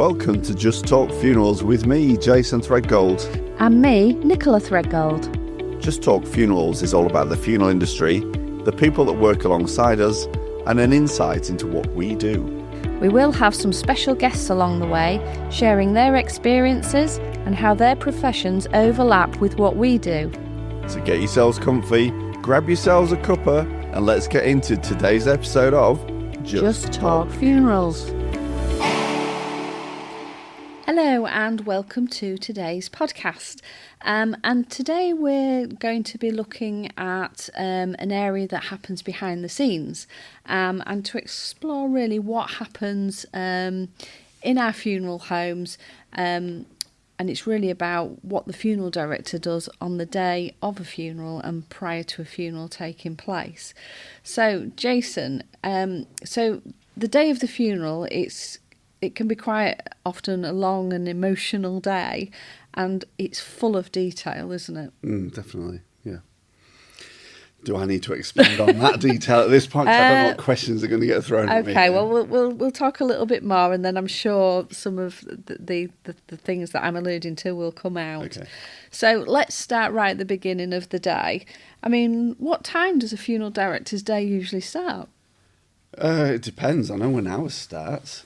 welcome to Just Talk Funerals with me, Jason Threadgold. And me, Nicola Threadgold. Just Talk Funerals is all about the funeral industry, the people that work alongside us, and an insight into what we do. We will have some special guests along the way, sharing their experiences and how their professions overlap with what we do. So get yourselves comfy, grab yourselves a cuppa, and let's get into today's episode of Just Talk Funerals. Hello and welcome to today's podcast. And today we're going to be looking at an area that happens behind the scenes and to explore really what happens in our funeral homes. And it's really about what the funeral director does on the day of a funeral and prior to a funeral taking place. So, Jason, so the day of the funeral, it can be quite often a long and emotional day, and it's full of detail, isn't it? Definitely, yeah. Do I need to expand on that detail at this point? 'Cause I don't know what questions are going to get thrown at me. Okay, well, we'll talk a little bit more, and then I'm sure some of the things that I'm alluding to will come out. Okay. So let's start right at the beginning of the day. I mean, what time does a funeral director's day usually start? It depends. I know when ours starts.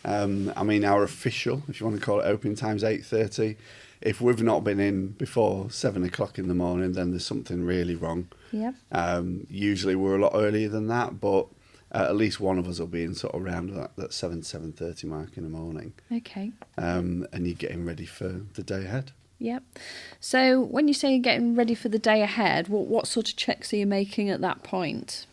Our official, if you want to call it, opening time's 8:30. If we've not been in before 7 o'clock in the morning, then there's something really wrong. Yeah. Usually we're a lot earlier than that, but at least one of us will be in sort of around that 7:30 mark in the morning. Okay. And you're getting ready for the day ahead. Yep. So when you say you're getting ready for the day ahead, what sort of checks are you making at that point?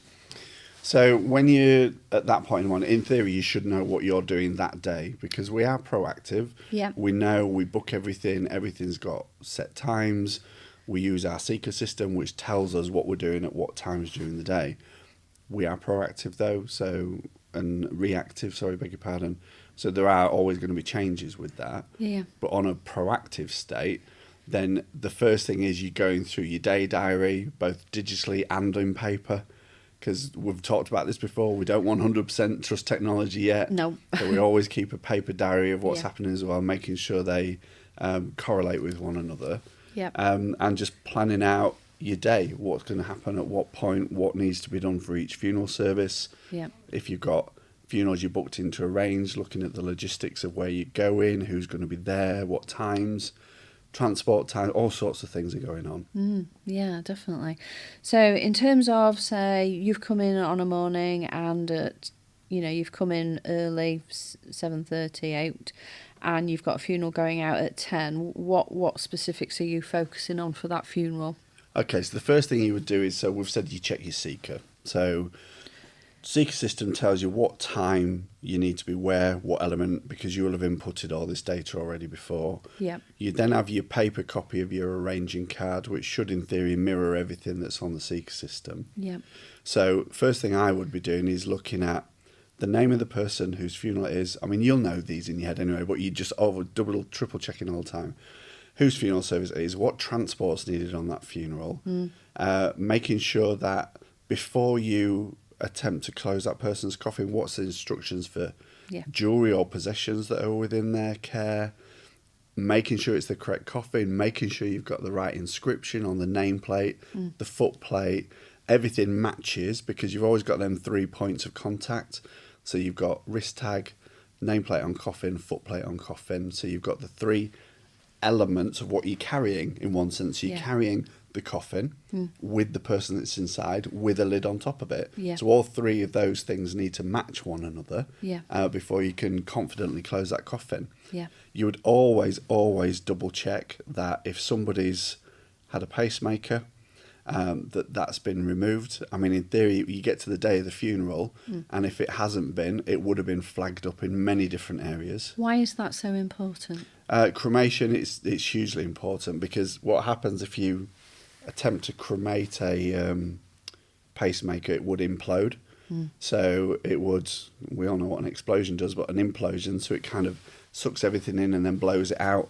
So when you're at that point in theory, you should know what you're doing that day because we are proactive. Yeah. We know, we book everything. Everything's got set times. We use our seeker system, which tells us what we're doing at what times during the day. We are proactive though, and reactive, beg your pardon. So there are always going to be changes with that. Yeah. But on a proactive state, then the first thing is you're going through your day diary, both digitally and on paper. Because we've talked about this before, we don't 100% trust technology yet. No. So we always keep a paper diary of what's Yeah. happening as well, making sure they correlate with one another. Yeah. And just planning out your day, what's going to happen at what point, what needs to be done for each funeral service. Yeah. If you've got funerals you booked in to arrange, looking at the logistics of where you're going, who's going to be there, what times, transport time, all sorts of things are going on. Yeah, definitely. So in terms of, say, you've come in on a morning and, you've come in early, 7:30 out, and you've got a funeral going out at 10, what specifics are you focusing on for that funeral? Okay, so the first thing you would do is, so we've said you check your seeker. So seeker system tells you what time you need to be where, what element, because you will have inputted all this data already before. Yeah. You then have your paper copy of your arranging card, which should in theory mirror everything that's on the seeker system. Yeah. So first thing I would be doing is looking at the name of the person whose funeral it is. I mean, you'll know these in your head anyway, but you just double, triple checking all the time. Whose funeral service it is, what transport's needed on that funeral, making sure that before you attempt to close that person's coffin, what's the instructions for jewellery or possessions that are within their care, making sure it's the correct coffin, making sure you've got the right inscription on the nameplate, the footplate, everything matches because you've always got them 3 points of contact. So you've got wrist tag, nameplate on coffin, footplate on coffin. So you've got the 3 elements of what you're carrying in one sense. So you're carrying the coffin with the person that's inside with a lid on top of it. Yeah. So all 3 of those things need to match one another before you can confidently close that coffin. Yeah. You would always double check that if somebody's had a pacemaker, that's been removed. I mean, in theory, you get to the day of the funeral, and if it hasn't been, it would have been flagged up in many different areas. Why is that so important? Cremation, it's hugely important because what happens if you attempt to cremate a pacemaker, it would implode. So it would, we all know what an explosion does, but an implosion, so it kind of sucks everything in and then blows it out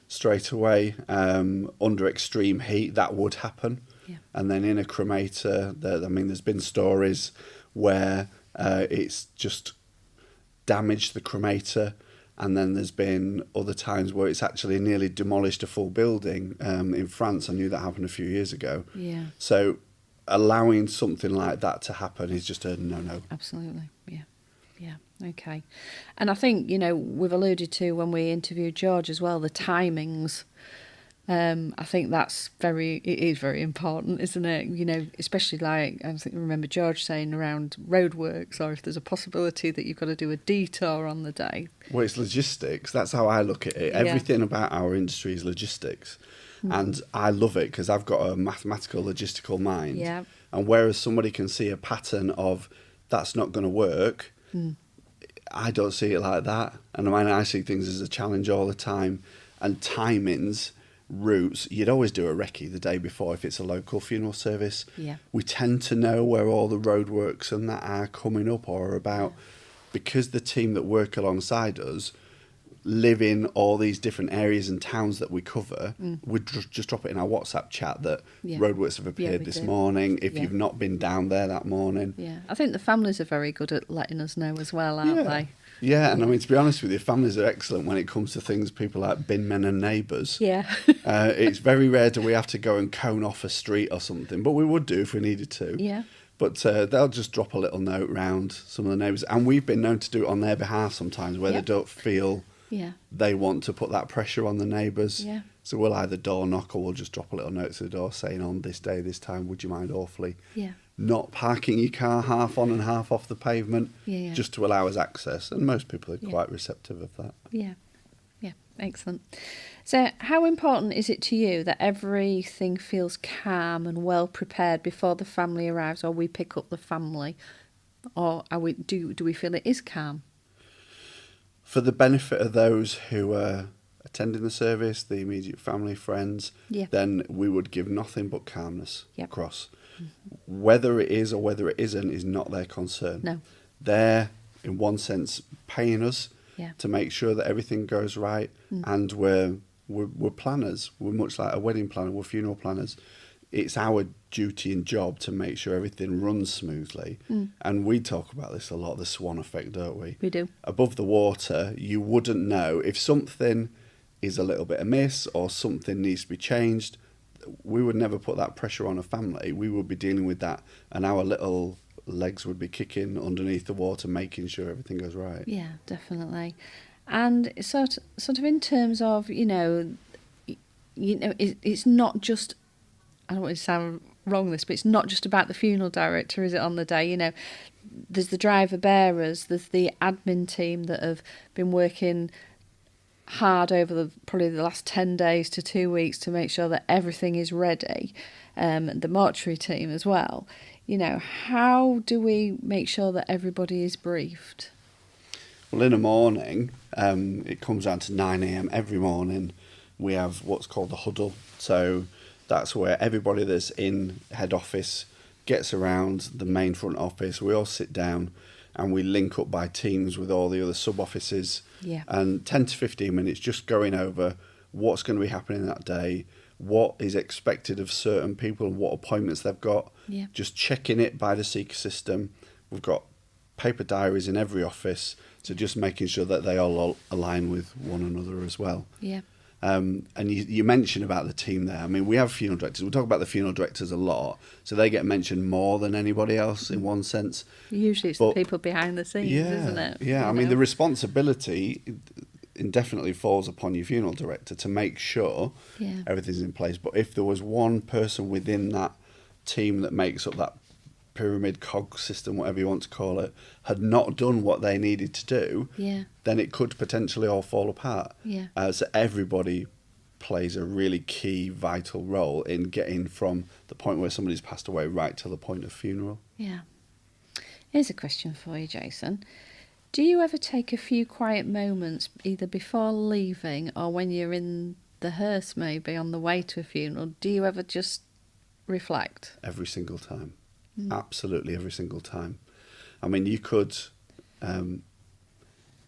straight away. Under extreme heat, that would happen. Yeah. And then in a cremator, there's been stories where it's just damaged the cremator And then there's been other times where it's actually nearly demolished a full building. In France, I knew that happened a few years ago. Yeah. So allowing something like that to happen is just a no-no. Absolutely. Yeah. Yeah. Okay. And I think, we've alluded to when we interviewed George as well, the timings. I think it is very important, isn't it? Especially like, I remember George saying around roadworks, or if there's a possibility that you've got to do a detour on the day. Well, it's logistics. That's how I look at it. Yeah. Everything about our industry is logistics. And I love it because I've got a mathematical, logistical mind. Yeah. And whereas somebody can see a pattern of that's not going to work, I don't see it like that. And I see things as a challenge all the time. And timings, routes, you'd always do a recce the day before if it's a local funeral service. Yeah. We tend to know where all the roadworks and that are coming up or are about, because the team that work alongside us live in all these different areas and towns that we cover. We'd just drop it in our WhatsApp chat that roadworks have appeared this morning if you've not been down there that morning. Yeah, I think the families are very good at letting us know as well, aren't they? Yeah, and I mean, to be honest with you, families are excellent when it comes to things people like bin men and neighbours. Yeah. It's very rare do we have to go and cone off a street or something, but we would do if we needed to. Yeah. But they'll just drop a little note round some of the neighbours. And we've been known to do it on their behalf sometimes where they don't feel they want to put that pressure on the neighbours. Yeah. So we'll either door knock or we'll just drop a little note to the door saying on this day, this time, would you mind awfully not parking your car half on and half off the pavement just to allow us access. And most people are quite receptive of that. Yeah. Yeah. Excellent. So how important is it to you that everything feels calm and well prepared before the family arrives or we pick up the family? Or do we feel it is calm? For the benefit of those who are attending the service, the immediate family, friends, then we would give nothing but calmness across. Whether it is or whether it isn't is not their concern. No. They're, in one sense, paying us to make sure that everything goes right, and we're planners. We're much like a wedding planner, we're funeral planners. It's our duty and job to make sure everything runs smoothly. And we talk about this a lot, the swan effect, don't we? We do. Above the water, you wouldn't know if something is a little bit amiss or something needs to be changed. We would never put that pressure on a family. We would be dealing with that, and our little legs would be kicking underneath the water, making sure everything goes right. Yeah, definitely. And sort of in terms of, it's not just, I don't want to sound wrong this, but it's not just about the funeral director, is it, on the day? There's the driver bearers, there's the admin team that have been working hard over probably the last 10 days to 2 weeks to make sure that everything is ready, the mortuary team as well. How do we make sure that everybody is briefed? Well, in the morning, it comes down to 9 a.m. every morning. We have what's called the huddle. So that's where everybody that's in head office gets around the main front office. We all sit down and we link up by teams with all the other sub-offices. Yeah. And 10 to 15 minutes just going over what's going to be happening that day, what is expected of certain people and what appointments they've got. Yeah. Just checking it by the Seeker system. We've got paper diaries in every office, so just making sure that they all align with one another as well. Yeah. And you mentioned about the team there. I mean, we have funeral directors. We talk about the funeral directors a lot, so they get mentioned more than anybody else in one sense. Usually it's the people behind the scenes, isn't it? Yeah, I mean, the responsibility indefinitely falls upon your funeral director to make sure everything's in place. But if there was one person within that team that makes up that pyramid cog system, whatever you want to call it, had not done what they needed to do, then it could potentially all fall apart. So everybody plays a really key, vital role in getting from the point where somebody's passed away right to the point of funeral. Yeah. Here's a question for you, Jason. Do you ever take a few quiet moments either before leaving or when you're in the hearse, maybe on the way to a funeral? Do you ever just reflect? Every single time. Absolutely every single time. I mean, you could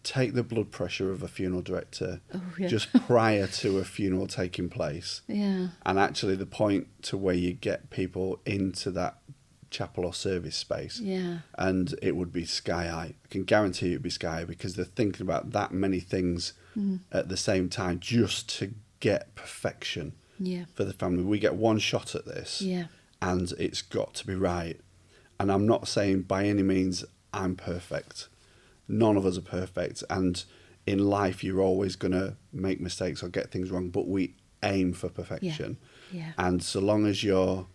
take the blood pressure of a funeral director just prior to a funeral taking place. Yeah. And actually the point to where you get people into that chapel or service space. Yeah. And it would be sky high. I can guarantee it would be sky high because they're thinking about that many things at the same time just to get perfection for the family. We get one shot at this and it's got to be right. And I'm not saying by any means I'm perfect. None of us are perfect. And in life, you're always going to make mistakes or get things wrong, but we aim for perfection. Yeah. And so long as you're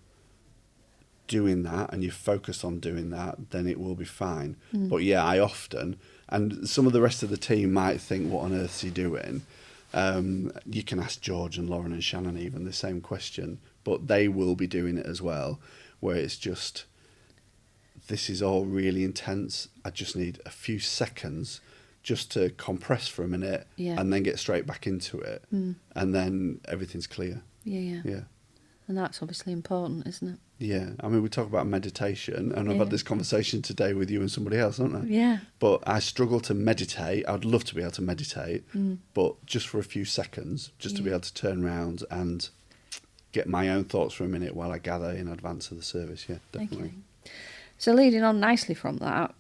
doing that and you're focused on doing that, then it will be fine. But yeah, I often, and some of the rest of the team might think, what on earth's he doing? You can ask George and Lauren and Shannon even the same question, but they will be doing it as well, where it's just, this is all really intense. I just need a few seconds just to compress for a minute and then get straight back into it. And then everything's clear. Yeah. And that's obviously important, isn't it? Yeah. I mean, we talk about meditation, and I've had this conversation today with you and somebody else, haven't I? Yeah. But I struggle to meditate. I'd love to be able to meditate, but just for a few seconds, just to be able to turn around and get my own thoughts for a minute while I gather in advance of the service. Yeah, definitely. Okay. So leading on nicely from that,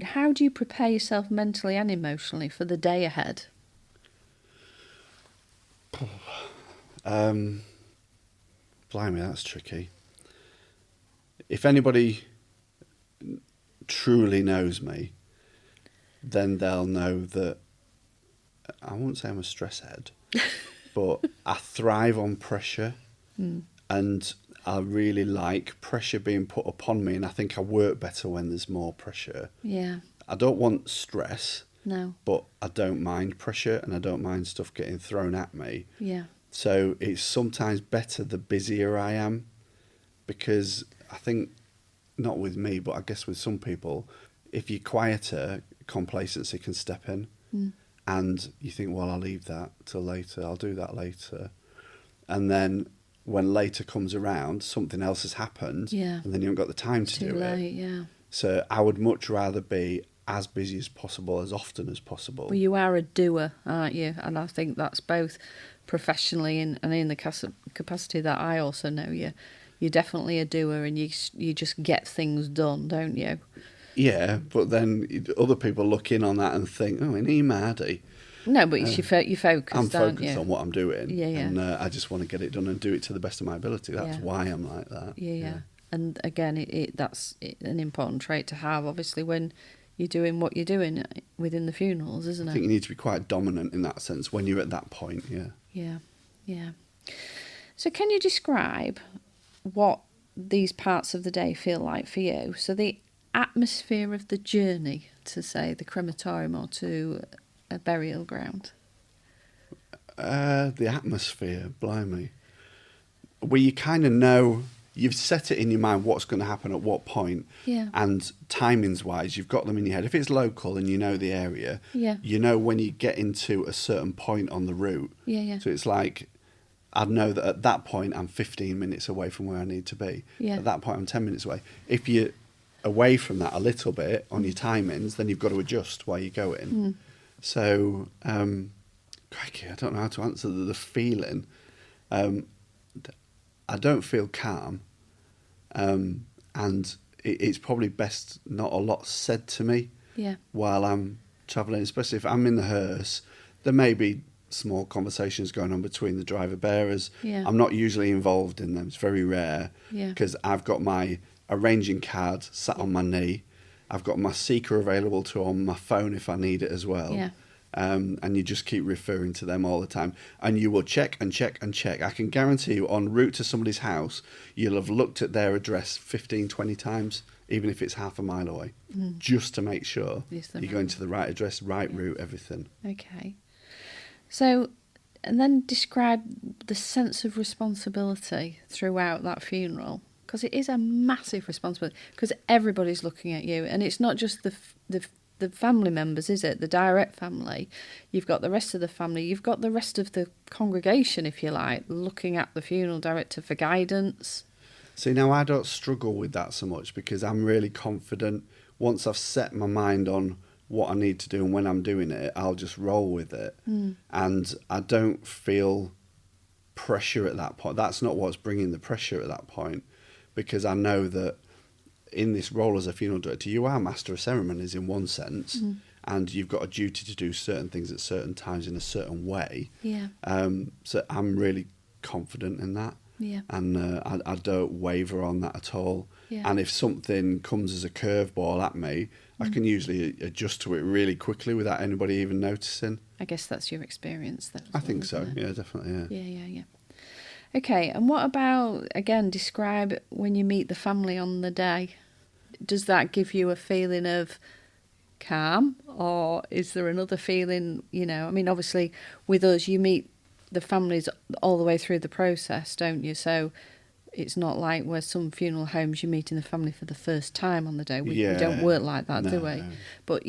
how do you prepare yourself mentally and emotionally for the day ahead? Blimey, that's tricky. If anybody truly knows me, then they'll know that I won't say I'm a stress head, but I thrive on pressure, and I really like pressure being put upon me, and I think I work better when there's more pressure. Yeah. I don't want stress, No. but I don't mind pressure, and I don't mind stuff getting thrown at me. Yeah. So it's sometimes better the busier I am, because I think, not with me, but I guess with some people, if you're quieter, complacency can step in. And you think, well, I'll leave that till later, I'll do that later. And then when later comes around, something else has happened, and then you haven't got the time to do it. Yeah. So I would much rather be as busy as possible, as often as possible. Well, you are a doer, aren't you? And I think that's both professionally and in the capacity that I also know you. You're definitely a doer, and you just get things done, don't you? Yeah, but then other people look in on that and think, oh, ain't he mad? No, but you're focused, I'm aren't focused you? on what I'm doing, Yeah. and I just want to get it done and do it to the best of my ability. That's why I'm like that. Yeah. And again, that's an important trait to have, obviously, when you're doing what you're doing within the funerals, isn't it? I think you need to be quite dominant in that sense when you're at that point, Yeah. So can you describe what these parts of the day feel like for you? So the atmosphere of the journey to, say, the crematorium or to a burial ground. The atmosphere, blimey. Where you kind of know, you've set it in your mind what's going to happen at what point. Yeah. And timings-wise, you've got them in your head. If it's local and you know the area, you know when you get into a certain point on the route. Yeah. So it's like, I'd know that at that point I'm 15 minutes away from where I need to be. Yeah. At that point I'm 10 minutes away. If you're away from that a little bit on your timings, then you've got to adjust while you're going. So, crikey, I don't know how to answer the feeling. I don't feel calm, and it's probably best not a lot said to me while I'm travelling, especially if I'm in the hearse. There may be small conversations going on between the driver bearers. I'm not usually involved in them. It's very rare because I've got my arranging card sat on my knee. I've got my seeker available to on my phone if I need it as well. And you just keep referring to them all the time. And you will check and check and check. I can guarantee you, en route to somebody's house, you'll have looked at their address 15, 20 times, even if it's half a mile away, just to make sure you're going to the right address, right route, everything. Okay. So, and then describe the sense of responsibility throughout that funeral, because it is a massive responsibility, because everybody's looking at you, and it's not just the family members, is it? The direct family. You've got the rest of the family. You've got the rest of the congregation, if you like, looking at the funeral director for guidance. See, now I don't struggle with that so much because I'm really confident. Once I've set my mind on what I need to do and when I'm doing it, I'll just roll with it. And I don't feel pressure at that point. That's not what's bringing the pressure at that point, because I know that in this role as a funeral director, you are master of ceremonies in one sense, and you've got a duty to do certain things at certain times in a certain way. Yeah. So I'm really confident in that. Yeah. And I don't waver on that at all. Yeah. And if something comes as a curveball at me, I can usually adjust to it really quickly without anybody even noticing. I guess that's your experience then. I think so. Yeah, definitely. Yeah. Yeah. Okay, and what about, again, describe when you meet the family on the day? Does that give you a feeling of calm, or is there another feeling, I mean, obviously with us, you meet the families all the way through the process, don't you? So it's not like where some funeral homes you're meeting the family for the first time on the day. We don't work like that, do we? No. But,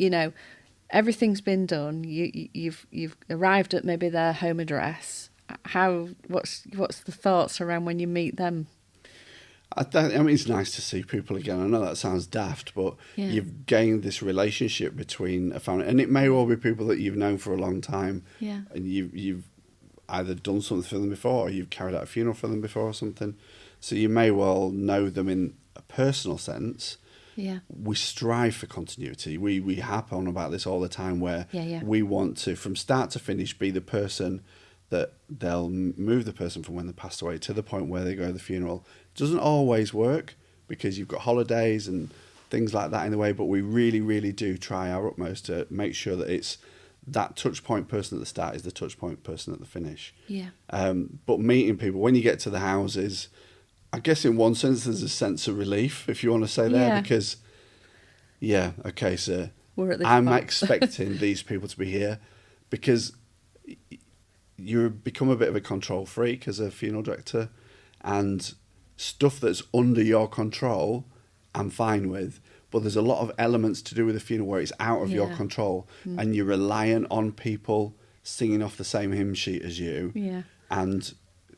everything's been done. You've arrived at maybe their home address. What's the thoughts around when you meet them? I mean, it's nice to see people again. I know that sounds daft, but you've gained this relationship between a family, and it may well be people that you've known for a long time. Yeah. And you've either done something for them before, or you've carried out a funeral for them before, or something. So you may well know them in a personal sense. Yeah. We strive for continuity. We harp on about this all the time, where we want to, from start to finish, be the person that they'll move the person from when they passed away to the point where they go to the funeral. It doesn't always work because you've got holidays and things like that in the way, but we really, really do try our utmost to make sure that it's that touch point person at the start is the touch point person at the finish. Yeah. But meeting people, when you get to the houses, I guess in one sense there's a sense of relief, if you want to say there, because, okay, so I'm expecting these people to be here, because you become a bit of a control freak as a funeral director, and stuff that's under your control I'm fine with, but there's a lot of elements to do with a funeral where it's out of your control, and you're reliant on people singing off the same hymn sheet as you. Yeah. And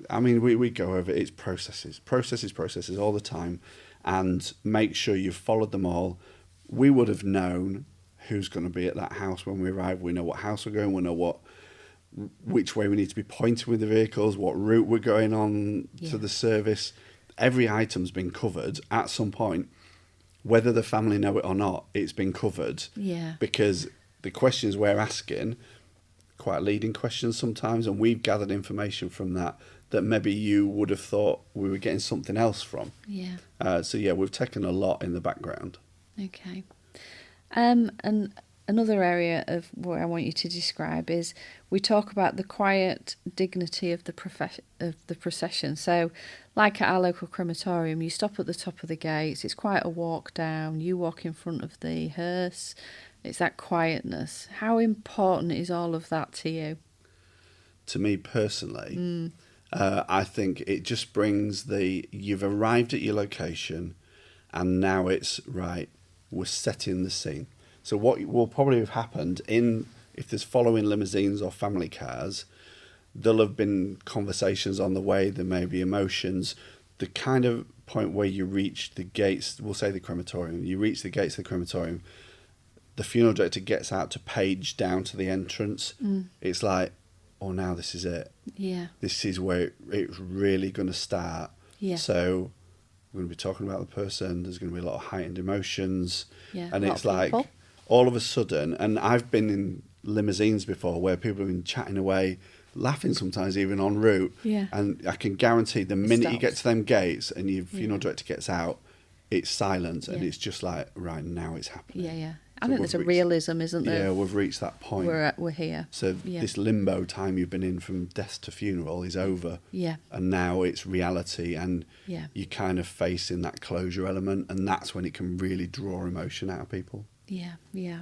I mean, we go over it. It's processes all the time, and make sure you've followed them all. We would have known who's going to be at that house when we arrive. We know what house we're going. We know which way we need to be pointing with the vehicles, what route we're going on to the service. Every item's been covered at some point. Whether the family know it or not, it's been covered. Yeah. Because the questions we're asking, quite leading questions sometimes, and we've gathered information from that maybe you would have thought we were getting something else from. Yeah. So we've taken a lot in the background. Okay. And another area of what I want you to describe is, we talk about the quiet dignity of the procession. So, like at our local crematorium, you stop at the top of the gates. It's quite a walk down. You walk in front of the hearse. It's that quietness. How important is all of that to you? To me personally, I think it just brings you've arrived at your location, and now it's right. We're setting the scene. So what will probably have happened if there's following limousines or family cars, there'll have been conversations on the way, there may be emotions. The kind of point where you reach the gates, we'll say the crematorium, you reach the gates of the crematorium, the funeral director gets out to page down to the entrance. It's like, oh, now this is it. Yeah. This is where it's really going to start. Yeah. So we're going to be talking about the person, there's going to be a lot of heightened emotions. Yeah. And it's like, all of a sudden, and I've been in limousines before where people have been chatting away, laughing sometimes even en route. Yeah. And I can guarantee the minute you get to them gates and your funeral director gets out, it's silent, and it's just like, right, now it's happening. Yeah, yeah. I think there's a realism, isn't there? Yeah, we've reached that point. We're here. So this limbo time you've been in from death to funeral is over. Yeah. And now it's reality, and you're kind of facing that closure element, and that's when it can really draw emotion out of people. Yeah, yeah.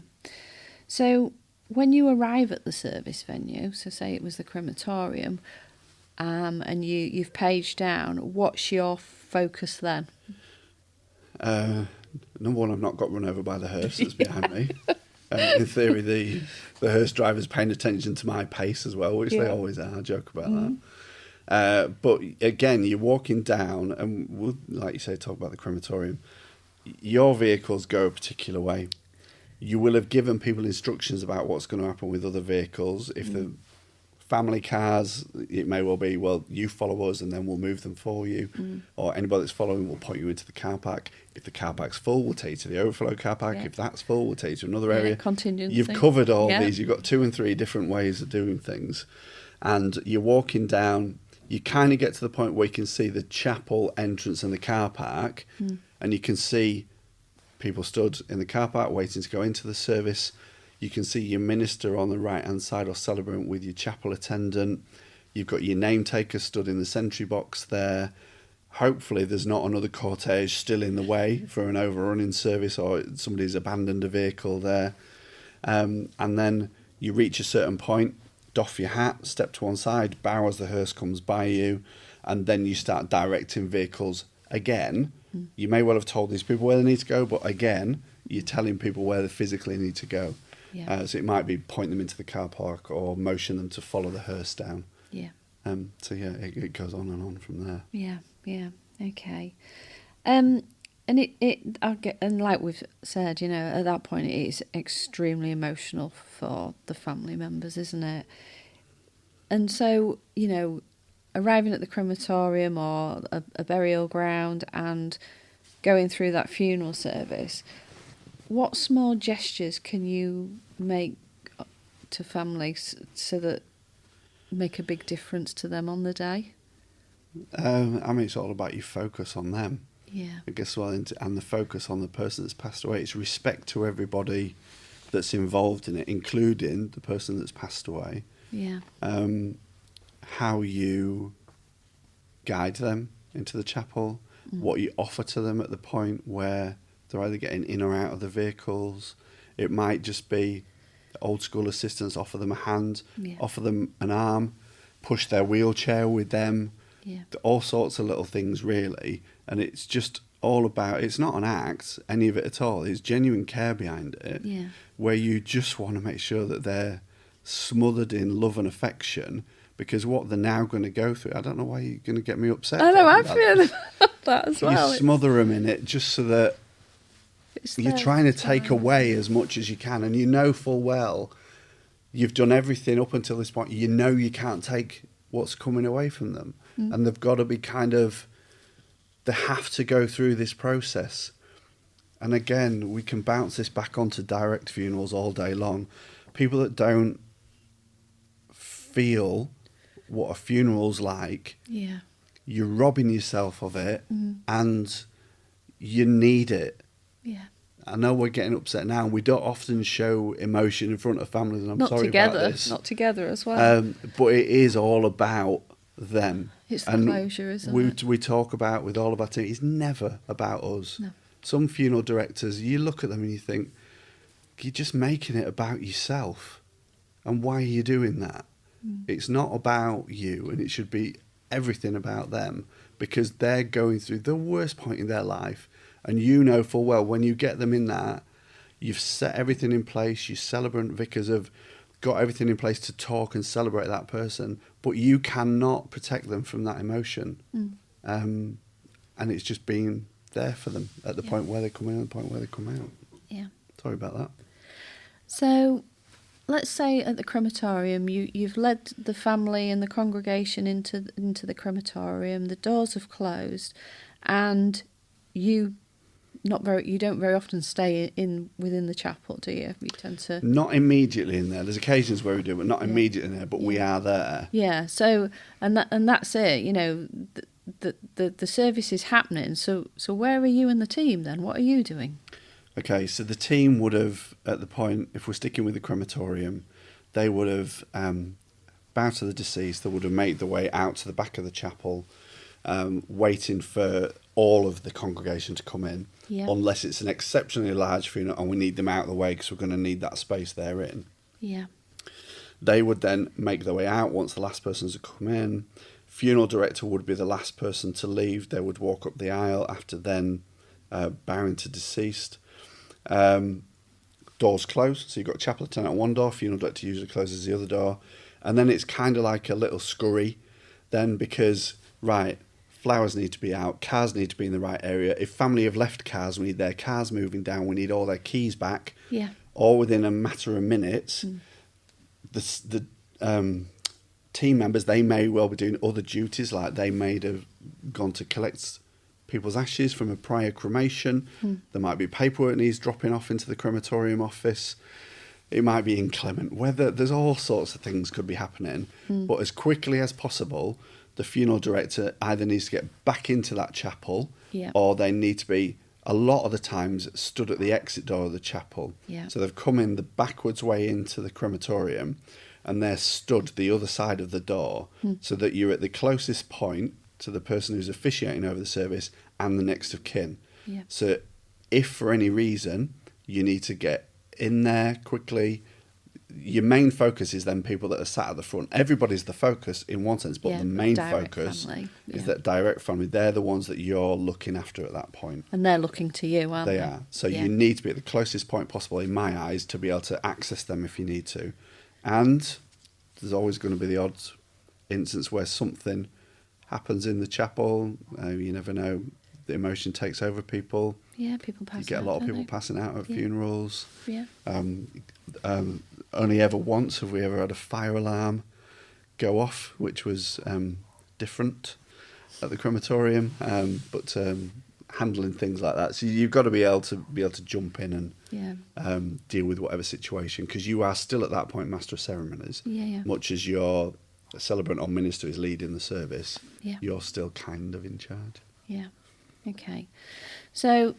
So when you arrive at the service venue, so say it was the crematorium, and you've paged down, what's your focus then? Number one, I've not got run over by the hearse that's behind me. In theory, the hearse driver's paying attention to my pace as well, which they always are. I joke about that. But again, you're walking down, and we'll, like you say, talk about the crematorium. Your vehicles go a particular way. You will have given people instructions about what's going to happen with other vehicles if the family cars, it may well be, well, you follow us and then we'll move them for you. Or anybody that's following will point you into the car park. If the car park's full, we'll take you to the overflow car park. Yeah. If that's full, we'll take you to another area. Contingency. You've covered all Yeah. these. You've got 2 and 3 different ways of doing things. And you're walking down, you kind of get to the point where you can see the chapel entrance and the car park. And you can see people stood in the car park waiting to go into the service. You can see your minister on the right-hand side or celebrant with your chapel attendant. You've got your name taker stood in the sentry box there. Hopefully there's not another cortege still in the way for an overrunning service or somebody's abandoned a vehicle there. And then you reach a certain point, doff your hat, step to one side, bow as the hearse comes by you, and then you start directing vehicles again. You may well have told these people where they need to go, but again, you're telling people where they physically need to go. Yeah. So it might be point them into the car park or motion them to follow the hearse down. Yeah. So yeah, it goes on and on from there. Yeah. Okay. And and like we've said, at that point it is extremely emotional for the family members, isn't it? And so, arriving at the crematorium or a burial ground and going through that funeral service, what small gestures can you make to families so that make a big difference to them on the day? It's all about your focus on them. Yeah. I guess, and the focus on the person that's passed away. It's respect to everybody that's involved in it, including the person that's passed away. Yeah. How you guide them into the chapel, what you offer to them at the point where they're either getting in or out of the vehicles. It might just be old school assistants, offer them a hand, offer them an arm, push their wheelchair with them, all sorts of little things really. And it's just all about, it's not an act, any of it at all. It's genuine care behind it, where you just want to make sure that they're smothered in love and affection, because what they're now going to go through, I don't know why you're going to get me upset. I know, I'm feeling that as well. You smother them in it just so that you're trying to take away as much as you can, and you know full well you've done everything up until this point. You know you can't take what's coming away from them, and they've got to be they have to go through this process. And again, we can bounce this back onto direct funerals all day long. People that don't feel what a funeral's like, you're robbing yourself of it, and you need it. Yeah. I know we're getting upset now. We don't often show emotion in front of families, and I'm sorry about this. Not together as well. But it is all about them. It's the closure, isn't it? We talk about with all of our team, it's never about us. No. Some funeral directors, you look at them and you think, you're just making it about yourself. And why are you doing that? It's not about you, and it should be everything about them, because they're going through the worst point in their life. And you know full well, when you get them in that, you've set everything in place. Your celebrant vicars have got everything in place to talk and celebrate that person, but you cannot protect them from that emotion. And it's just being there for them at the point where they come in and the point where they come out. Yeah. Sorry about that. So let's say at the crematorium, you've led the family and the congregation into the crematorium. The doors have closed, and you don't very often stay within the chapel, do you? You tend to not immediately in there. There's occasions where we do, but not immediately in there. But we are there. Yeah. So and that's it. The service is happening. So where are you and the team then? What are you doing? Okay, so the team would have, at the point, if we're sticking with the crematorium, they would have bowed to the deceased. They would have made their way out to the back of the chapel, waiting for all of the congregation to come in, unless it's an exceptionally large funeral and we need them out of the way because we're going to need that space they're in. Yeah. They would then make their way out once the last person's come in. Funeral director would be the last person to leave. They would walk up the aisle after then bowing to deceased. Doors closed, so you've got chapel attendant at one door, funeral director usually closes the other door, and then it's kind of like a little scurry then, because flowers need to be out, cars need to be in the right area. If family have left cars, we need their cars moving down, we need all their keys back. Yeah. All within a matter of minutes. The team members, they may well be doing other duties, like they may have gone to collect people's ashes from a prior cremation. There might be paperwork needs dropping off into the crematorium office. It might be inclement weather. There's all sorts of things could be happening. But as quickly as possible, the funeral director either needs to get back into that chapel, or they need to be, a lot of the times, stood at the exit door of the chapel. So they've come in the backwards way into the crematorium, and they're stood the other side of the door, so that you're at the closest point to the person who's officiating over the service and the next of kin. So if for any reason you need to get in there quickly, your main focus is then people that are sat at the front. Everybody's the focus in one sense, but the main focus is that direct family. They're the ones that you're looking after at that point. And they're looking to you, aren't they? They are. So you need to be at the closest point possible, in my eyes, to be able to access them if you need to. And there's always going to be the odd instance where something happens in the chapel. You never know. The emotion takes over people. Yeah, people pass out. You get a lot of people passing out at funerals. Yeah. Only ever once have we ever had a fire alarm go off, which was different at the crematorium. But handling things like that, so you've got to be able to jump in and deal with whatever situation, because you are still at that point master of ceremonies. Much as your celebrant or minister is leading the service, you're still kind of in charge. Okay, so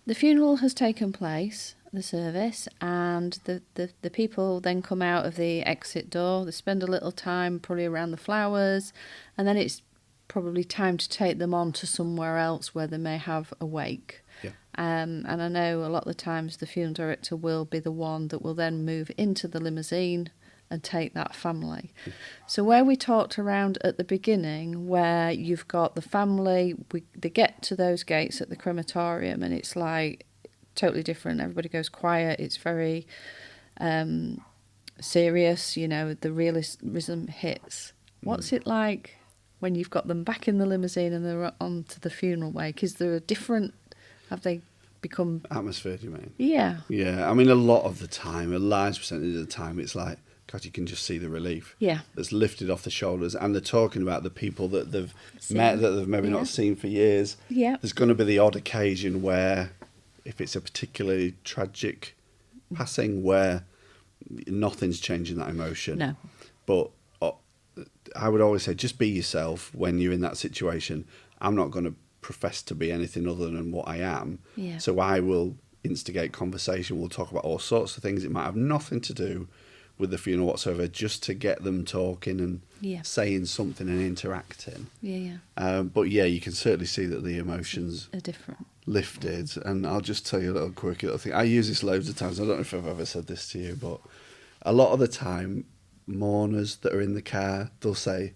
the funeral has taken place, the service, and the people then come out of the exit door. They spend a little time probably around the flowers, and then it's probably time to take them on to somewhere else where they may have a wake. And I know a lot of the times the funeral director will be the one that will then move into the limousine and take that family. So where we talked around at the beginning, where you've got the family, they get to those gates at the crematorium, and it's like totally different. Everybody goes quiet. It's very serious. You know, the realism hits. What's it like when you've got them back in the limousine and they're on to the funeral wake? Is there a different? Have they become atmosphere? Do you mean? Yeah. Yeah. I mean, a lot of the time, a large percentage of the time, it's like, God, you can just see the relief that's lifted off the shoulders, and they're talking about the people that they've met that they've maybe not seen for years. There's going to be the odd occasion where, if it's a particularly tragic passing, where nothing's changing that emotion. No. But I would always say, just be yourself when you're in that situation. I'm not going to profess to be anything other than what I am. So I will instigate conversation. We'll talk about all sorts of things. It might have nothing to do with the funeral whatsoever, just to get them talking and saying something and interacting. But you can certainly see that the emotions are different, lifted. And I'll just tell you a little quirky little thing. I use this loads of times. I don't know if I've ever said this to you, but a lot of the time, mourners that are in the car, they'll say,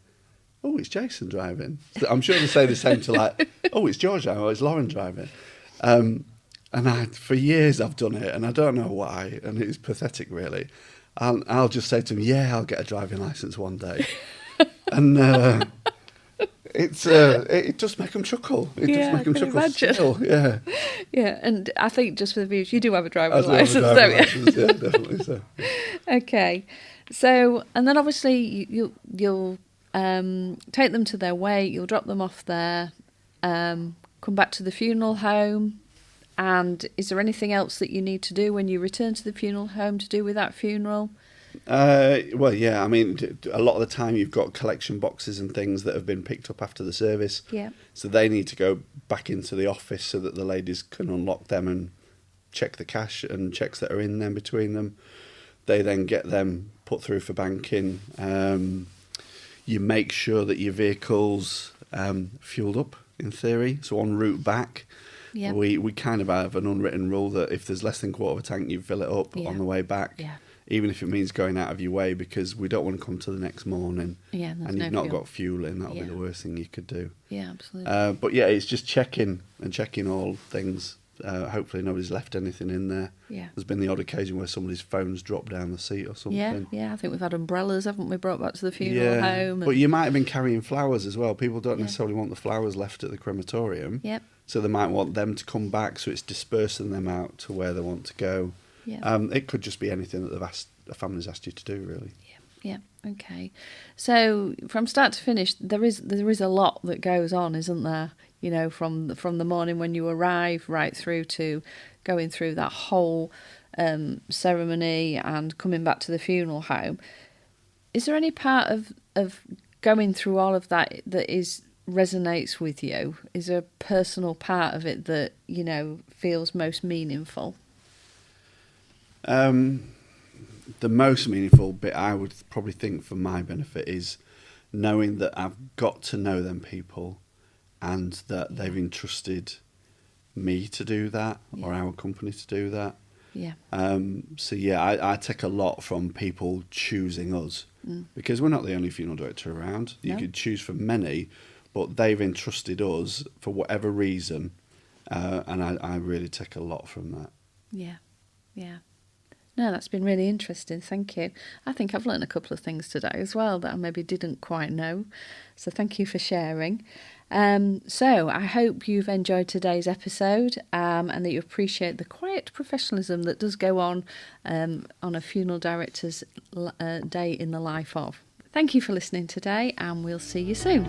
"Oh, it's Jason driving." I'm sure they say the same to like, "Oh, it's George driving," or "It's Lauren driving." And for years I've done it, and I don't know why, and it's pathetic really. I'll just say to them, "Yeah, I'll get a driving licence one day," and it does make them chuckle. It does make them chuckle still. And I think just for the viewers, you do have a driving licence, don't you? Yeah, definitely so. Okay, so and then obviously you'll take them to their wake. You'll drop them off there, come back to the funeral home. And is there anything else that you need to do when you return to the funeral home to do with that funeral? Well, yeah, I mean, a lot of the time you've got collection boxes and things that have been picked up after the service. So they need to go back into the office so that the ladies can unlock them and check the cash and checks that are in them between them. They then get them put through for banking. You make sure that your vehicle's fueled up, in theory. So en route back, we kind of have an unwritten rule that if there's less than a quarter of a tank, you fill it up on the way back, even if it means going out of your way, because we don't want to come to the next morning and you've not got fuel in. That'll be the worst thing you could do. Absolutely. But it's just checking all things. Hopefully nobody's left anything in there. There's been the odd occasion where somebody's phone's dropped down the seat or something. I think we've had umbrellas, haven't we, brought back to the funeral home. But you might have been carrying flowers as well. People don't necessarily want the flowers left at the crematorium. So they might want them to come back, so it's dispersing them out to where they want to go. It could just be anything that the family's asked you to do, really. Yeah. Okay. So from start to finish, there is a lot that goes on, isn't there? You know, from the morning when you arrive right through to going through that whole ceremony and coming back to the funeral home. Is there any part of going through all of that resonates with you? Is there a personal part of it that, you know, feels most meaningful? The most meaningful bit, I would probably think, for my benefit, is knowing that I've got to know them people and that they've entrusted me to do that, or our company to do that. Yeah. So yeah, I take a lot from people choosing us, because we're not the only funeral director around. You No. could choose from many, but they've entrusted us for whatever reason, and I really take a lot from that. Yeah. Yeah. No, that's been really interesting. Thank you. I think I've learned a couple of things today as well that I maybe didn't quite know. So thank you for sharing. So I hope you've enjoyed today's episode and that you appreciate the quiet professionalism that does go on a funeral director's day in the life of. Thank you for listening today, and we'll see you soon.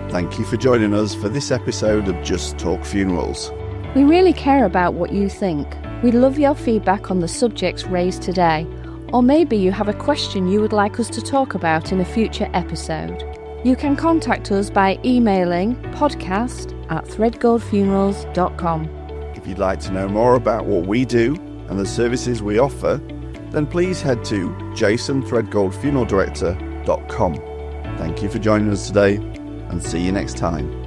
Thank you for joining us for this episode of Just Talk Funerals. We really care about what you think. We'd love your feedback on the subjects raised today, or maybe you have a question you would like us to talk about in a future episode. You can contact us by emailing podcast@threadgoldfunerals.com. If you'd like to know more about what we do and the services we offer, then please head to jasonthreadgoldfuneraldirector.com. Thank you for joining us today, and see you next time.